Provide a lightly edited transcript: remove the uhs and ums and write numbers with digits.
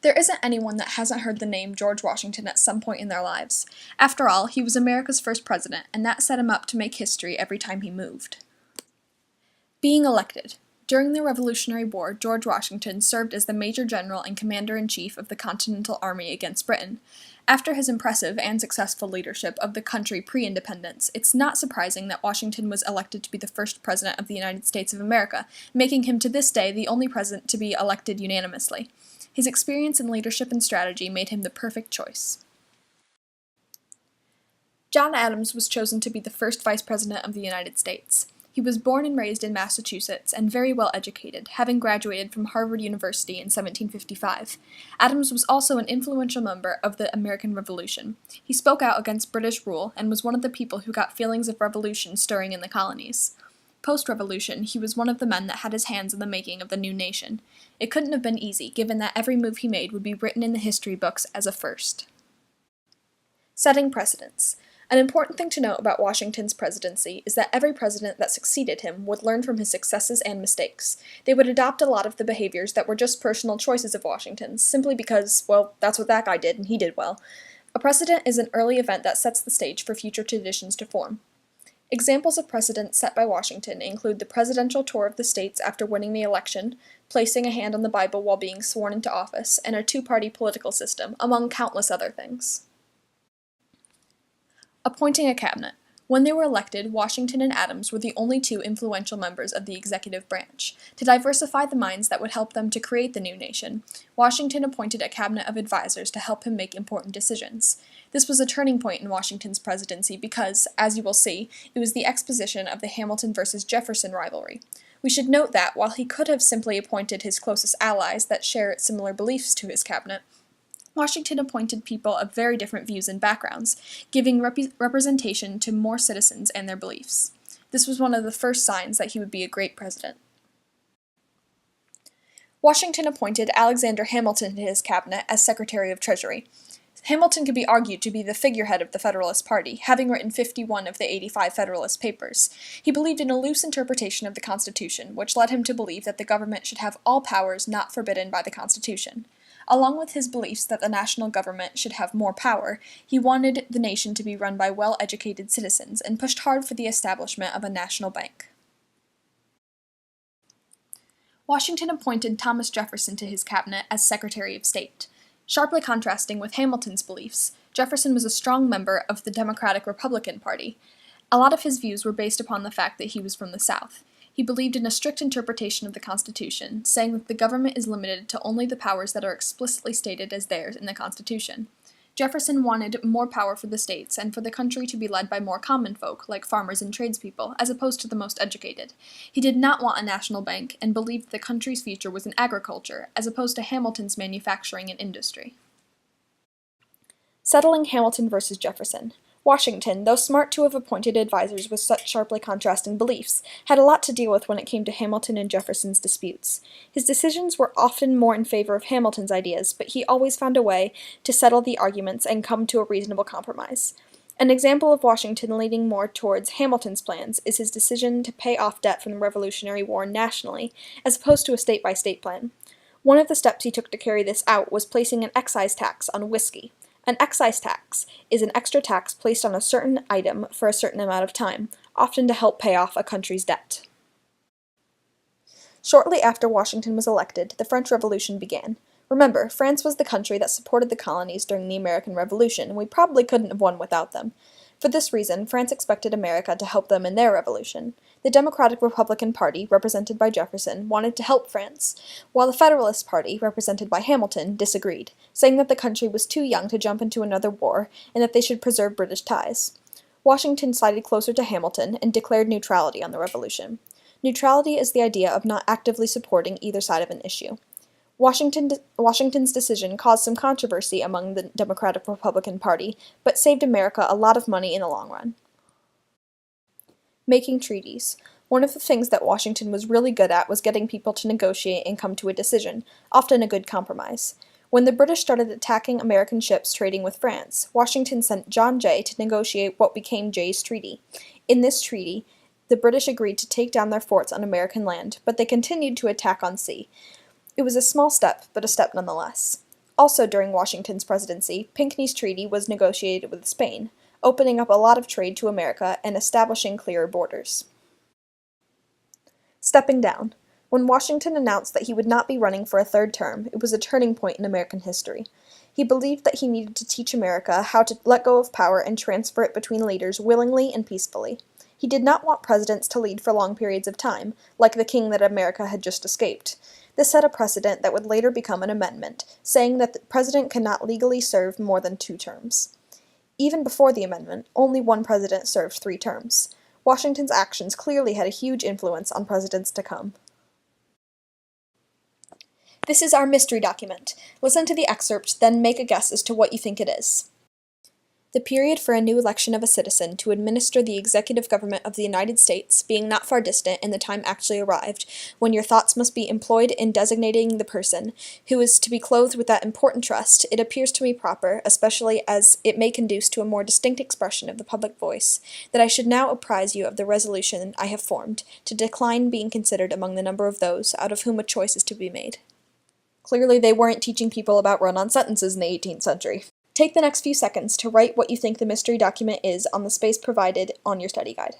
There isn't anyone that hasn't heard the name George Washington at some point in their lives. After all, he was America's first president, and that set him up to make history every time he moved. Being elected. During the Revolutionary War, George Washington served as the Major General and Commander-in-Chief of the Continental Army against Britain. After his impressive and successful leadership of the country pre-independence, it's not surprising that Washington was elected to be the first President of the United States of America, making him to this day the only president to be elected unanimously. His experience in leadership and strategy made him the perfect choice. John Adams was chosen to be the first Vice President of the United States. He was born and raised in Massachusetts and very well educated, having graduated from Harvard University in 1755. Adams was also an influential member of the American Revolution. He spoke out against British rule and was one of the people who got feelings of revolution stirring in the colonies. Post-revolution, he was one of the men that had his hands in the making of the new nation. It couldn't have been easy, given that every move he made would be written in the history books as a first. Setting precedents. An important thing to note about Washington's presidency is that every president that succeeded him would learn from his successes and mistakes. They would adopt a lot of the behaviors that were just personal choices of Washington's, simply because, well, that's what that guy did and he did well. A precedent is an early event that sets the stage for future traditions to form. Examples of precedents set by Washington include the presidential tour of the states after winning the election, placing a hand on the Bible while being sworn into office, and a two-party political system, among countless other things. Appointing a cabinet. When they were elected, Washington and Adams were the only two influential members of the executive branch. To diversify the minds that would help them to create the new nation, Washington appointed a cabinet of advisors to help him make important decisions. This was a turning point in Washington's presidency because, as you will see, it was the exposition of the Hamilton versus Jefferson rivalry. We should note that, while he could have simply appointed his closest allies that share similar beliefs to his cabinet, Washington appointed people of very different views and backgrounds, giving representation to more citizens and their beliefs. This was one of the first signs that he would be a great president. Washington appointed Alexander Hamilton to his cabinet as Secretary of Treasury. Hamilton could be argued to be the figurehead of the Federalist Party, having written 51 of the 85 Federalist Papers. He believed in a loose interpretation of the Constitution, which led him to believe that the government should have all powers not forbidden by the Constitution. Along with his beliefs that the national government should have more power, he wanted the nation to be run by well-educated citizens and pushed hard for the establishment of a national bank. Washington appointed Thomas Jefferson to his cabinet as Secretary of State. Sharply contrasting with Hamilton's beliefs, Jefferson was a strong member of the Democratic-Republican Party. A lot of his views were based upon the fact that he was from the South. He believed in a strict interpretation of the Constitution, saying that the government is limited to only the powers that are explicitly stated as theirs in the Constitution. Jefferson wanted more power for the states and for the country to be led by more common folk, like farmers and tradespeople, as opposed to the most educated. He did not want a national bank and believed the country's future was in agriculture, as opposed to Hamilton's manufacturing and industry. Settling Hamilton versus Jefferson. Washington, though smart to have appointed advisors with such sharply contrasting beliefs, had a lot to deal with when it came to Hamilton and Jefferson's disputes. His decisions were often more in favor of Hamilton's ideas, but he always found a way to settle the arguments and come to a reasonable compromise. An example of Washington leaning more towards Hamilton's plans is his decision to pay off debt from the Revolutionary War nationally, as opposed to a state-by-state plan. One of the steps he took to carry this out was placing an excise tax on whiskey. An excise tax is an extra tax placed on a certain item for a certain amount of time, often to help pay off a country's debt. Shortly after Washington was elected, the French Revolution began. Remember, France was the country that supported the colonies during the American Revolution, and we probably couldn't have won without them. For this reason, France expected America to help them in their revolution. The Democratic-Republican Party, represented by Jefferson, wanted to help France, while the Federalist Party, represented by Hamilton, disagreed, saying that the country was too young to jump into another war and that they should preserve British ties. Washington sided closer to Hamilton and declared neutrality on the revolution. Neutrality is the idea of not actively supporting either side of an issue. Washington's decision caused some controversy among the Democratic-Republican Party, but saved America a lot of money in the long run. Making treaties. One of the things that Washington was really good at was getting people to negotiate and come to a decision, often a good compromise. When the British started attacking American ships trading with France, Washington sent John Jay to negotiate what became Jay's Treaty. In this treaty, the British agreed to take down their forts on American land, but they continued to attack on sea. It was a small step, but a step nonetheless. Also during Washington's presidency, Pinckney's Treaty was negotiated with Spain, opening up a lot of trade to America and establishing clearer borders. Stepping down. When Washington announced that he would not be running for a third term, it was a turning point in American history. He believed that he needed to teach America how to let go of power and transfer it between leaders willingly and peacefully. He did not want presidents to lead for long periods of time, like the king that America had just escaped. This set a precedent that would later become an amendment, saying that the president could not legally serve more than 2 terms. Even before the amendment, only one president served 3 terms. Washington's actions clearly had a huge influence on presidents to come. This is our mystery document. Listen to the excerpt, then make a guess as to what you think it is. The period for a new election of a citizen to administer the executive government of the United States being not far distant and the time actually arrived, when your thoughts must be employed in designating the person who is to be clothed with that important trust, it appears to me proper, especially as it may conduce to a more distinct expression of the public voice, that I should now apprise you of the resolution I have formed, to decline being considered among the number of those out of whom a choice is to be made. Clearly they weren't teaching people about run-on sentences in the 18th century. Take the next few seconds to write what you think the mystery document is on the space provided on your study guide.